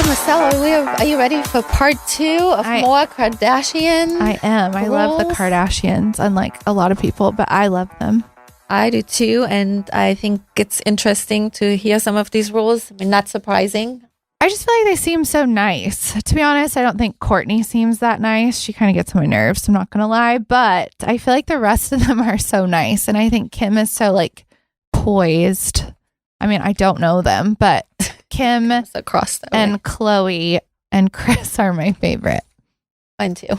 Marcella, are you ready for part 2 of more Kardashian? I am. I love the Kardashians, unlike a lot of people, but I love them. I do too, and I think it's interesting to hear some of these rules. I mean, not surprising. I just feel like they seem so nice. To be honest, I don't think Kourtney seems that nice. She kind of gets on my nerves, I'm not going to lie, but I feel like the rest of them are so nice, and I think Kim is so like poised. I mean, I don't know them, but Kim across and Khloe and Kris are my favorite. Mine too.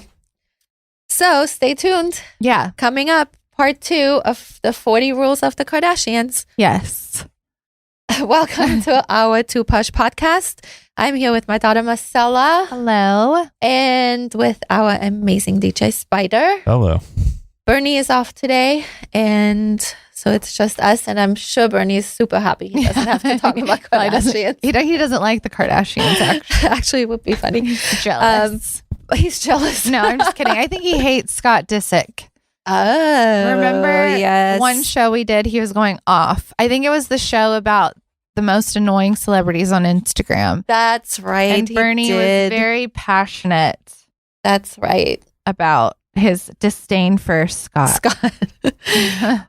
So stay tuned. Yeah. Coming up, part 2 of the 40 rules of the Kardashians. Yes. Welcome to our Two Posh podcast. I'm here with my daughter Marcella. Hello. And with our amazing DJ Spider. Hello. Bernie is off today, and so it's just us, and I'm sure Bernie is super happy. He doesn't have to talk about Kardashians. He doesn't like the Kardashians, actually. Actually, it would be funny. He's jealous. He's jealous. No, I'm just kidding. I think he hates Scott Disick. Oh, remember yes. One show we did, he was going off. I think it was the show about the most annoying celebrities on Instagram. That's right. And Bernie was very passionate. That's right. About his disdain for Scott.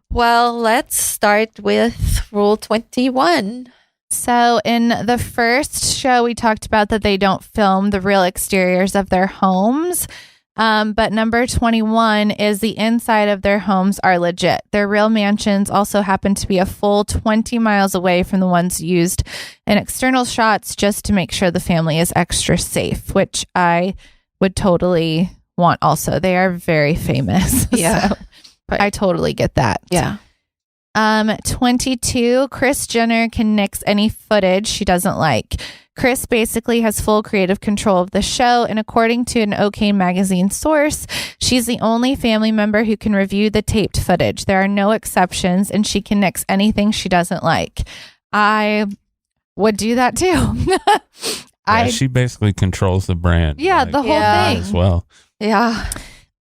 Well, let's start with rule 21. So in the first show, we talked about that they don't film the real exteriors of their homes. But number 21 is the inside of their homes are legit. Their real mansions also happen to be a full 20 miles away from the ones used in external shots just to make sure the family is extra safe, which I would totally want also. They are very famous. Yeah. So I totally get that. Yeah. 22, Kris Jenner can nix any footage she doesn't like. Kris basically has full creative control of the show, and according to an OK Magazine source, she's the only family member who can review the taped footage. There are no exceptions, and she can nix anything she doesn't like. I would do that too. She basically controls the brand. Yeah, the whole thing as well. Yeah.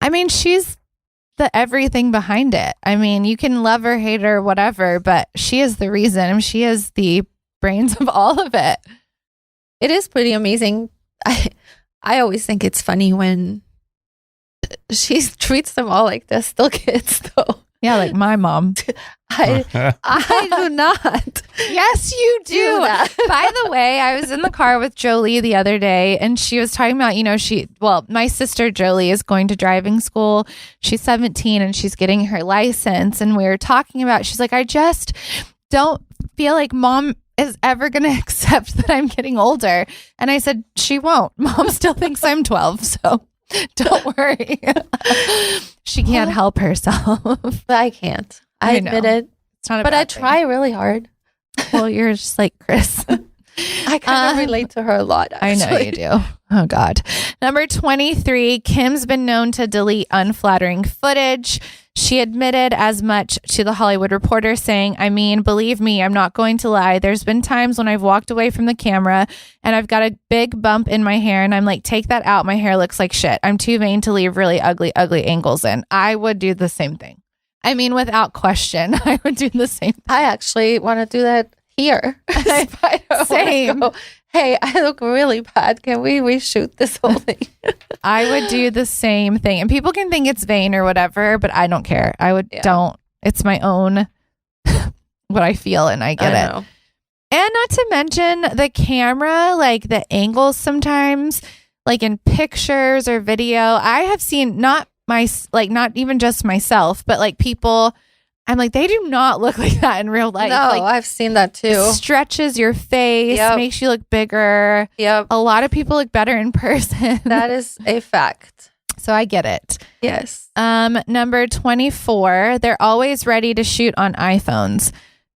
I mean, she's the everything behind it. I mean, you can love her, hate her, whatever, but she is the reason. I mean, she is the brains of all of it. It is pretty amazing. I always think it's funny when she treats them all like they're still kids, though. Yeah, like my mom. I do not. Yes, you do. By the way, I was in the car with Jolie the other day, and she was talking about, my sister Jolie is going to driving school. She's 17 and she's getting her license. And we were talking about, she's like, I just don't feel like mom is ever going to accept that I'm getting older. And I said, she won't. Mom still thinks I'm 12. So don't worry. She can't help herself. But I can't. I admit it. It's not a but bad I try really hard. Well, you're just like Kris. I kind of relate to her a lot, actually. I know you do. Oh, God. Number 23, Kim's been known to delete unflattering footage. She admitted as much to The Hollywood Reporter, saying, I mean, believe me, I'm not going to lie. There's been times when I've walked away from the camera and I've got a big bump in my hair and I'm like, take that out. My hair looks like shit. I'm too vain to leave really ugly angles in. I would do the same thing. I mean, without question, I would do the same thing. I actually want to do that here. Same. Hey, I look really bad. Can we reshoot this whole thing? I would do the same thing. And people can think it's vain or whatever, but I don't care. I would don't. It's my own, what I feel, and I get it. And not to mention the camera, like the angles sometimes, like in pictures or video. I have seen not even just myself, but like people, I'm like, they do not look like that in real life. No, like, I've seen that too. Stretches your face, makes you look bigger. Yep. A lot of people look better in person. That is a fact. So I get it. Yes. Number 24, they're always ready to shoot on iPhones.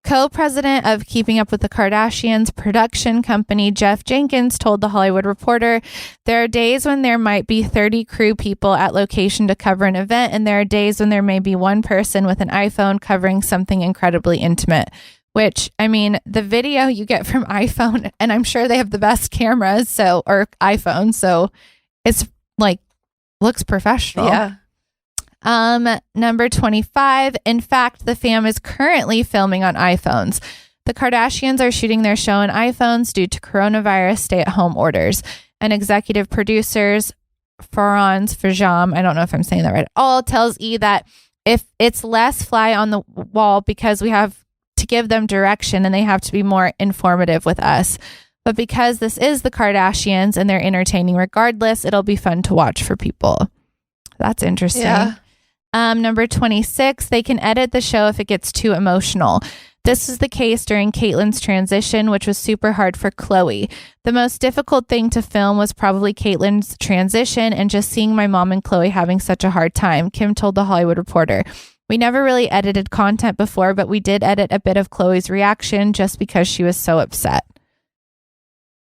Co-president of Keeping Up with the Kardashians production company, Jeff Jenkins, told The Hollywood Reporter, there are days when there might be 30 crew people at location to cover an event, and there are days when there may be one person with an iPhone covering something incredibly intimate. Which, I mean, the video you get from iPhone, and I'm sure they have the best cameras, or iPhone, so it's like, looks professional. Yeah. Number 25. In fact, the fam is currently filming on iPhones. The Kardashians are shooting their show on iPhones due to coronavirus stay-at-home orders. And executive producers Farans Fajam, I don't know if I'm saying that right at all, tells E that if it's less fly on the wall because we have to give them direction and they have to be more informative with us. But because this is the Kardashians and they're entertaining regardless, it'll be fun to watch for people. That's interesting. Yeah. Number 26, they can edit the show if it gets too emotional. This is the case during Caitlyn's transition, which was super hard for Khloe. The most difficult thing to film was probably Caitlyn's transition and just seeing my mom and Khloe having such a hard time, Kim told The Hollywood Reporter. We never really edited content before, but we did edit a bit of Khloe's reaction just because she was so upset.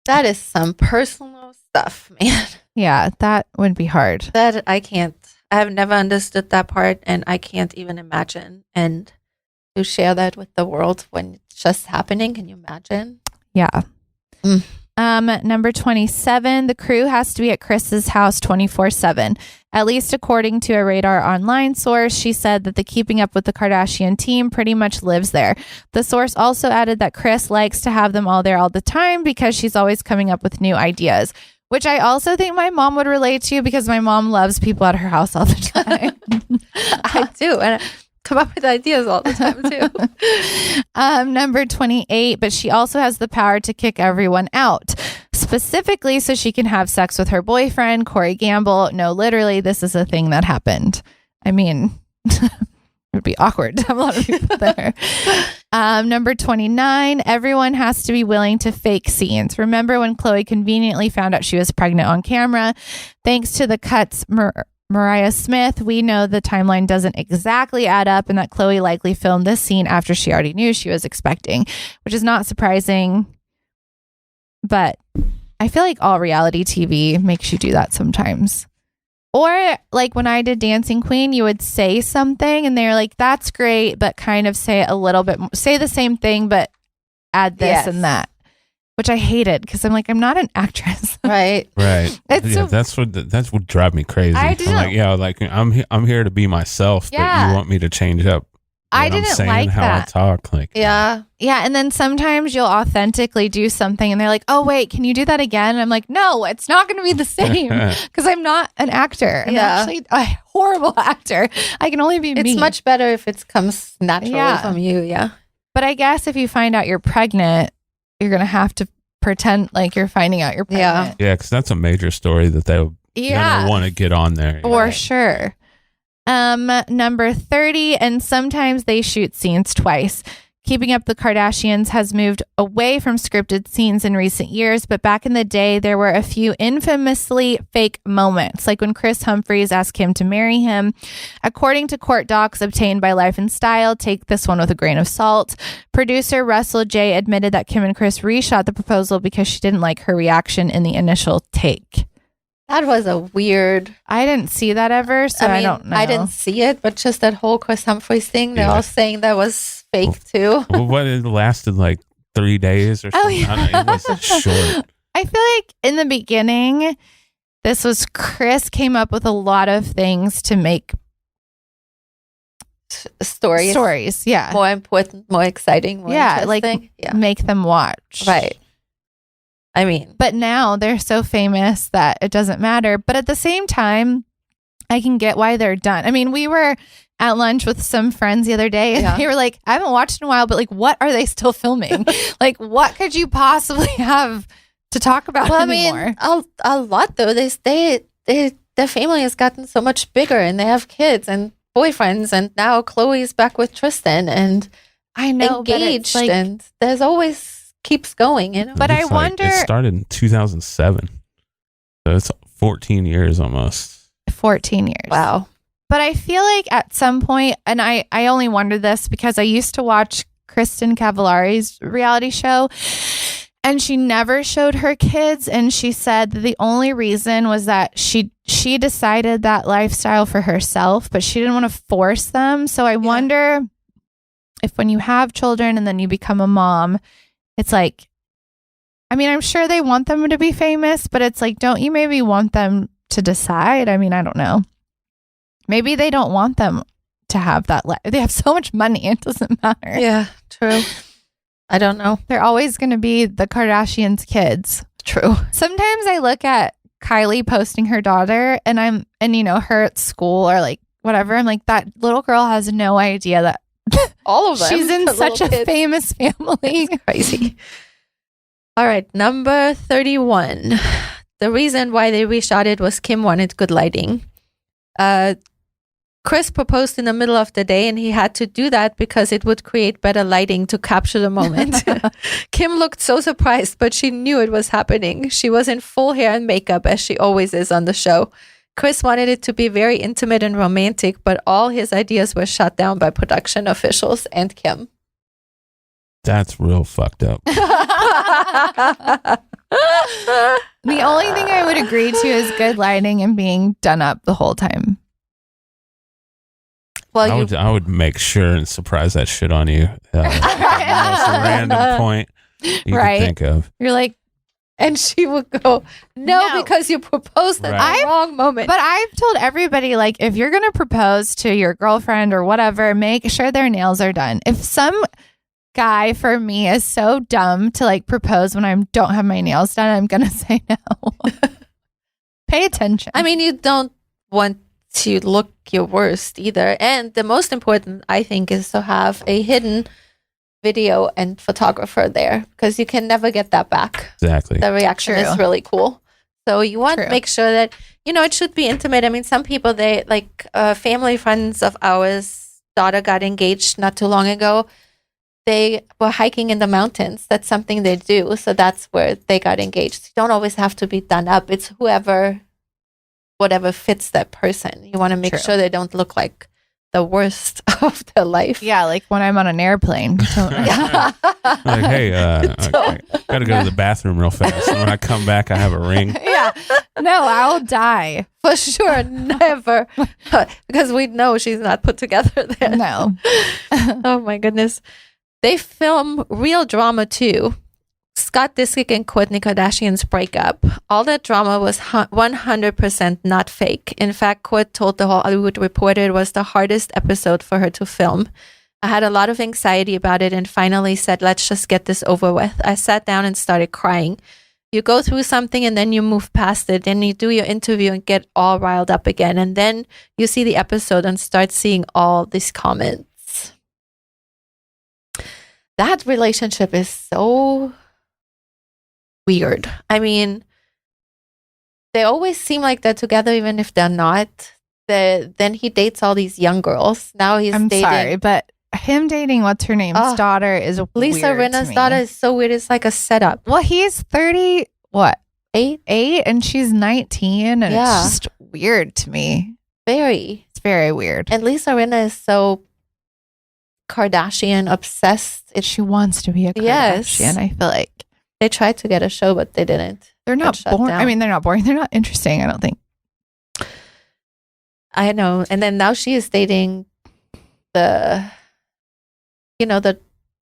That is some personal stuff, man. Yeah, that would be hard. That I can't. I have never understood that part, and I can't even imagine. And to share that with the world when it's just happening, can you imagine? Yeah. Number 27, the crew has to be at Kris's house 24/7. At least according to a Radar Online source, she said that the Keeping Up with the Kardashian team pretty much lives there. The source also added that Kris likes to have them all there all the time because she's always coming up with new ideas, which I also think my mom would relate to because my mom loves people at her house all the time. I do. And I come up with ideas all the time too. Number 28, but she also has the power to kick everyone out, specifically so she can have sex with her boyfriend, Corey Gamble. No, literally, this is a thing that happened. I mean, it would be awkward to have a lot of people there. Number 29, everyone has to be willing to fake scenes. Remember when Khloe conveniently found out she was pregnant on camera? Thanks to the cuts, Mariah Smith, we know the timeline doesn't exactly add up and that Khloe likely filmed this scene after she already knew she was expecting, which is not surprising. But I feel like all reality TV makes you do that sometimes. Or like when I did Dancing Queen, you would say something and they're like, that's great, but kind of say it a little bit, say the same thing, but add this and that, which I hated because I'm like, I'm not an actress. Right. Right. Yeah, that's what drives me crazy. I'm like, I'm here to be myself, but you want me to change up. I didn't like how that. I talk. Like, yeah. And then sometimes you'll authentically do something and they're like, oh, wait, can you do that again? And I'm like, no, it's not going to be the same because I'm not an actor. I'm actually a horrible actor. I can only be me. It's much better if it comes naturally from you. Yeah. But I guess if you find out you're pregnant, you're going to have to pretend like you're finding out you're pregnant. Yeah, because that's a major story that they'll want to get on there. For sure. Number 30, and sometimes they shoot scenes twice. Keeping Up the Kardashians has moved away from scripted scenes in recent years, but back in the day, there were a few infamously fake moments, like when Kris Humphries asked Kim to marry him. According to court docs obtained by Life and Style, take this one with a grain of salt, producer Russell J. admitted that Kim and Kris reshot the proposal because she didn't like her reaction in the initial take. That was a weird. I didn't see that ever, so I don't know. I didn't see it, but just that whole Kris Humphries thing, they're all saying that was fake too. Well, what, it lasted like 3 days or something. Oh, yeah. I don't know, it was short. I feel like in the beginning, this was Kris came up with a lot of things to make stories, yeah, more important, more exciting, more interesting. Make them watch, right? I mean, but now they're so famous that it doesn't matter. But at the same time, I can get why they're done. I mean, we were at lunch with some friends the other day and they were like, I haven't watched in a while, but like, what are they still filming? Like, what could you possibly have to talk about anymore? I mean, a lot though. Their family has gotten so much bigger and they have kids and boyfriends, and now Khloe's back with Tristan and I know engaged, and there's always keeps going, you know. But I wonder, it started in 2007, so it's 14 years almost. 14 years. Wow. But I feel like at some point, and I only wonder this because I used to watch Kristen Cavallari's reality show, and she never showed her kids, and she said that the only reason was that she decided that lifestyle for herself, but she didn't want to force them. So I wonder if when you have children and then you become a mom, it's like, I mean, I'm sure they want them to be famous, but it's like, don't you maybe want them to decide? I mean, I don't know. Maybe they don't want them to have that. They have so much money. It doesn't matter. Yeah, true. I don't know. They're always going to be the Kardashians' kids. True. Sometimes I look at Kylie posting her daughter and her at school or like whatever. I'm like, that little girl has no idea that all of them. She's in such a famous family. It's crazy. All right. Number 31. The reason why they reshot it was Kim wanted good lighting. Chris proposed in the middle of the day and he had to do that because it would create better lighting to capture the moment. Kim looked so surprised, but she knew it was happening. She was in full hair and makeup as she always is on the show. Chris wanted it to be very intimate and romantic, but all his ideas were shut down by production officials and Kim. That's real fucked up. The only thing I would agree to is good lighting and being done up the whole time. Well, I would make sure and surprise that shit on you. The most random point you could think of. You're like, and she would go, no, because you proposed at the wrong moment. But I've told everybody, like, if you're going to propose to your girlfriend or whatever, make sure their nails are done. If some guy for me is so dumb to like propose when I don't have my nails done, I'm going to say no. Pay attention. I mean, you don't want to look your worst either. And the most important, I think, is to have a hidden video and photographer there because you can never get that back. Exactly. The reaction is really cool. So you want to make sure that, it should be intimate. I mean, some people, they like family friends of ours' daughter got engaged not too long ago. They were hiking in the mountains. That's something they do. So that's where they got engaged. You don't always have to be done up. It's whatever fits that person. You want to make sure they don't look like the worst of their life. Yeah, like when I'm on an airplane. Like, hey, I gotta go to the bathroom real fast. And when I come back, I have a ring. Yeah. No, I'll die. For sure. Never. Because we know she's not put together there. No. Oh my goodness. They film real drama too. Scott Disick and Kourtney Kardashian's breakup. All that drama was 100% not fake. In fact, Kourt told the Hollywood Reporter it was the hardest episode for her to film. I had a lot of anxiety about it and finally said, let's just get this over with. I sat down and started crying. You go through something and then you move past it. Then you do your interview and get all riled up again. And then you see the episode and start seeing all these comments. That relationship is so weird. I mean, they always seem like they're together even if they're not. Then he dates all these young girls. Now he's dating. Sorry, but him dating what's her name's daughter is Lisa Rinna's daughter is so weird. It's like a setup. Well, he's 30, what? 8, and she's 19, and it's just weird to me. It's very weird. And Lisa Rinna is so Kardashian obsessed. She wants to be a Kardashian. I feel like they tried to get a show, but they didn't. They're not boring. I mean, they're not boring. They're not interesting, I don't think. I know. And then now she is dating the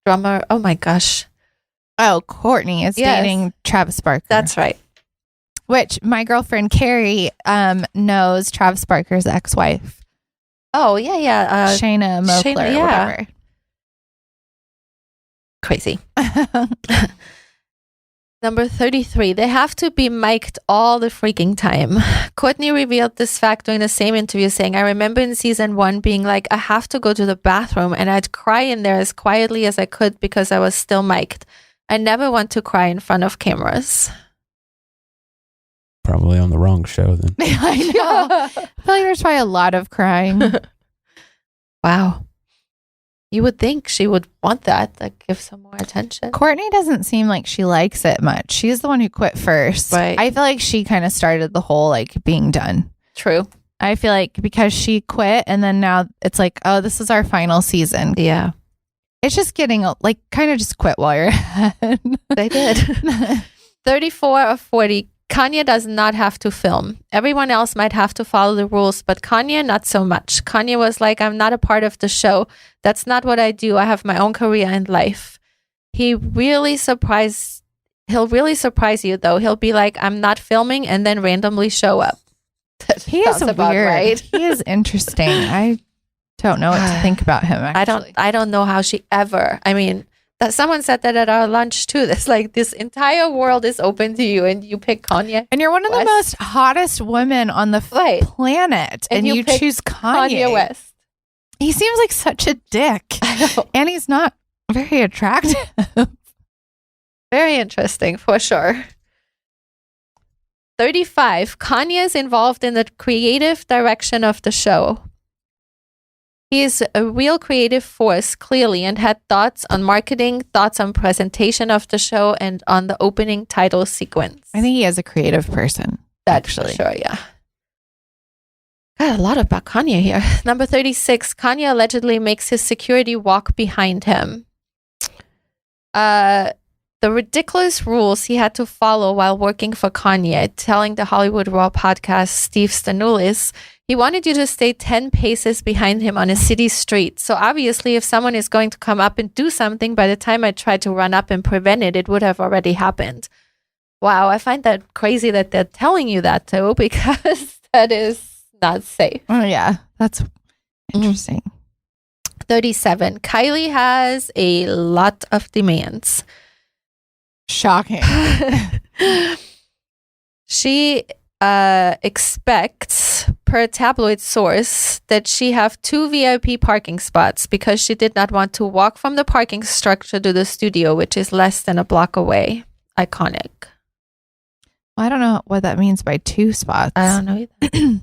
drummer. Oh my gosh. Oh, Kourtney is dating Travis Barker. That's right. Which my girlfriend Carrie knows Travis Barker's ex-wife. Oh, yeah. Shayna Moakler or whatever. Crazy. Number 33, they have to be mic'd all the freaking time. Kourtney revealed this fact during the same interview, saying, I remember in season 1 being like, I have to go to the bathroom, and I'd cry in there as quietly as I could because I was still mic'd. I never want to cry in front of cameras. Probably on the wrong show then. I know. I feel like there's probably a lot of crying. Wow. You would think she would want that, like give some more attention. Kourtney doesn't seem like she likes it much. She's the one who quit first. Right. I feel like she kind of started the whole like being done. True. I feel like because she quit and then now it's like, oh, this is our final season. Yeah. It's just getting like kind of just quit while you're ahead. They did. 34 of 40. Kanye does not have to film. Everyone else might have to follow the rules, but Kanye, not so much. Kanye was like, I'm not a part of the show. That's not what I do. I have my own career and life. He'll really surprise you, though. He'll be like, I'm not filming, and then randomly show up. He is weird. Right. He is interesting. I don't know what to think about him, actually. I don't know how she ever, I mean, That someone said that at our lunch too. It's like this entire world is open to you, and you pick Kanye. And you're one of the most hottest women on the planet, and you choose Kanye West. He seems like such a dick, and he's not very attractive. Very interesting, for sure. 35. Kanye is involved in the creative direction of the show. He is a real creative force, clearly, and had thoughts on marketing, thoughts on presentation of the show, and on the opening title sequence. I think he is a creative person. Actually, sure, yeah. Got a lot about Kanye here. Number 36. Kanye allegedly makes his security walk behind him. The ridiculous rules he had to follow while working for Kanye, telling the Hollywood Raw podcast Steve Stanoulis, he wanted you to stay 10 paces behind him on a city street. So obviously, if someone is going to come up and do something, by the time I tried to run up and prevent it, it would have already happened. Wow, I find that crazy that they're telling you that too, because that is not safe. Oh, yeah, that's interesting. 37. Kylie has a lot of demands. Shocking. She expects, per tabloid source, that she have 2 VIP parking spots because she did not want to walk from the parking structure to the studio, which is less than a block away. Iconic. Well, I don't know what that means by 2 spots. I don't know either.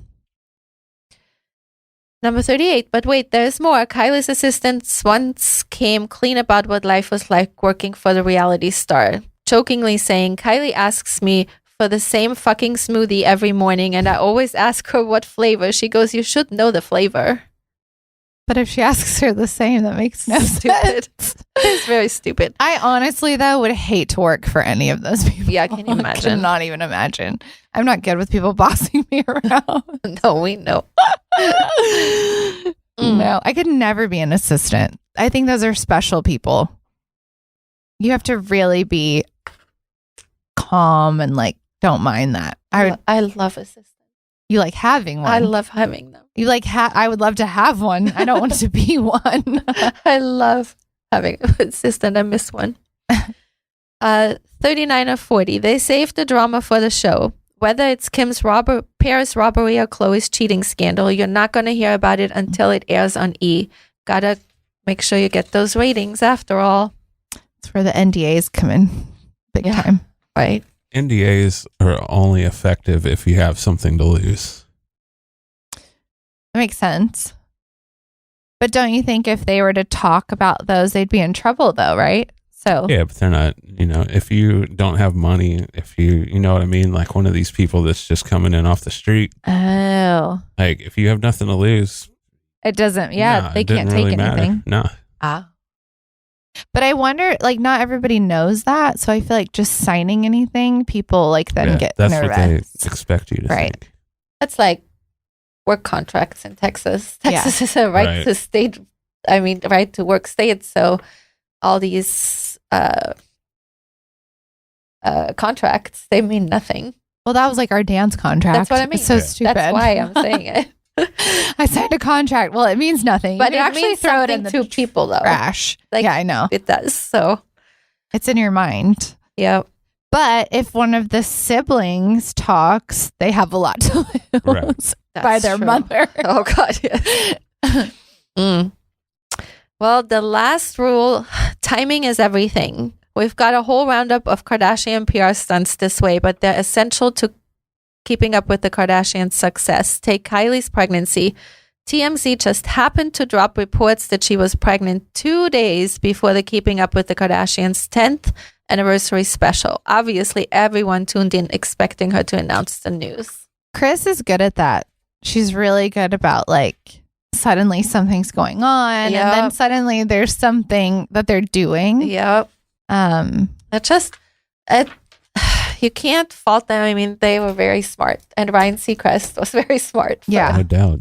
Number 38. But wait, there's more. Kylie's assistants once came clean about what life was like working for the reality star, jokingly saying, Kylie asks me for the same fucking smoothie every morning, and I always ask her what flavor. She goes, you should know the flavor. But if she asks her the same, that makes no sense. It's very stupid. I honestly, though, would hate to work for any of those people. Yeah, can you imagine? I cannot even imagine. I'm not good with people bossing me around. No, we know. No, I could never be an assistant. I think those are special people. You have to really be calm and like, don't mind that. I love assistants. You like having one. I love having them. You like I would love to have one. I don't want to be one. I love having an assistant. I miss one. 39 or 40. They saved the drama for the show. Whether it's Kim's Paris robbery or Khloe's cheating scandal, you're not going to hear about it until it airs on E. Gotta make sure you get those ratings after all. It's where the NDAs come in big time. Right. NDAs are only effective if you have something to lose. That makes sense. But don't you think if they were to talk about those, they'd be in trouble though, right? So yeah, but they're not, if you don't have money, if you know what I mean? Like one of these people that's just coming in off the street. Oh. Like if you have nothing to lose. It doesn't, they can't take really anything. No. But I wonder, like, not everybody knows that. So I feel like just signing anything, people like then get that's nervous. What they expect you to think. That's like work contracts in Texas. Texas is a right to state, right to work state. So all these contracts, they mean nothing. Well, that was like our dance contract. That's what I mean. It's so stupid. That's why I'm saying it. I signed a contract. Well, it means nothing. But it actually means throw it in the people though. Trash. Like, yeah, I know. It does. So it's in your mind. Yeah. But if one of the siblings talks, they have a lot to lose by their mother. Oh God. Yes. Well, the last rule, timing is everything. We've got a whole roundup of Kardashian PR stunts this way, but they're essential to keeping up with the Kardashians' success. Take Kylie's pregnancy. TMZ just happened to drop reports that she was pregnant 2 days before the Keeping Up with the Kardashians' 10th anniversary special. Obviously, everyone tuned in expecting her to announce the news. Kris is good at that. She's really good about like suddenly something's going on and then suddenly there's something that they're doing. Yep. You can't fault them. I mean, they were very smart, and Ryan Seacrest was very smart. No doubt.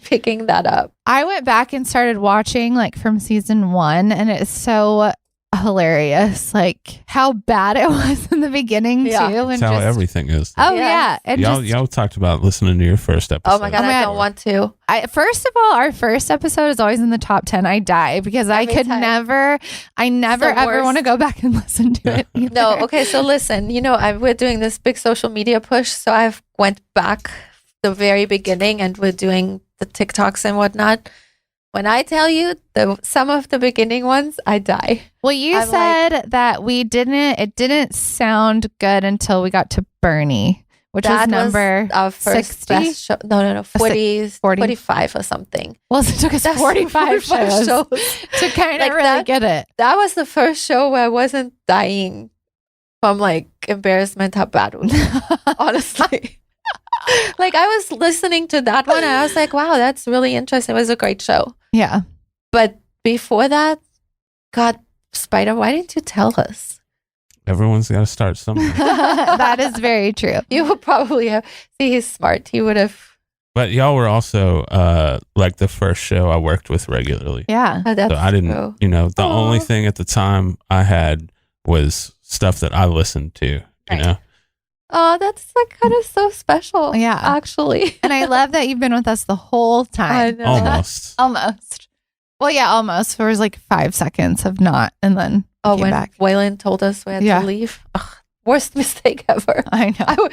Picking that up. I went back and started watching like from season 1, and it's so hilarious. Like how bad it was in the beginning too. And that's how everything is. Oh yeah. Y'all talked about listening to your first episode. Oh my God, I don't want to. First of all, our first episode is always in the top 10. I die because I never ever want to go back and listen to it either. No, okay, so listen, we're doing this big social media push, so I've went back the very beginning and we're doing the TikToks and whatnot. When I tell you some of the beginning ones, I die. Well, you said that it didn't sound good until we got to Bernie, which was number our first 60? best show. No, 45 or something. Well, it took us 45 shows to kind of really get it. That was the first show where I wasn't dying from like embarrassment how bad it was. Honestly. Like I was listening to that one and I was like, wow, that's really interesting. It was a great show. Yeah. But before that, God, Spider, why didn't you tell us? Everyone's got to start somewhere. That is very true. You would probably have. See, he's smart. He would have. But y'all were also like the first show I worked with regularly. Yeah. Oh, that's so I didn't, true. The only thing at the time I had was stuff that I listened to, you know? Oh, that's like kind of so special. Yeah. Actually. And I love that you've been with us the whole time. Almost. Almost. Well, yeah, almost. There was like 5 seconds of not, and then came when back. Waylon told us we had to leave. Ugh, worst mistake ever. I know.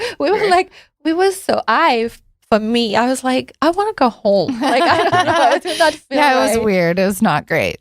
For me, I was like, I want to go home. Like, I don't know. I did not feel Yeah, it right. was weird. It was not great.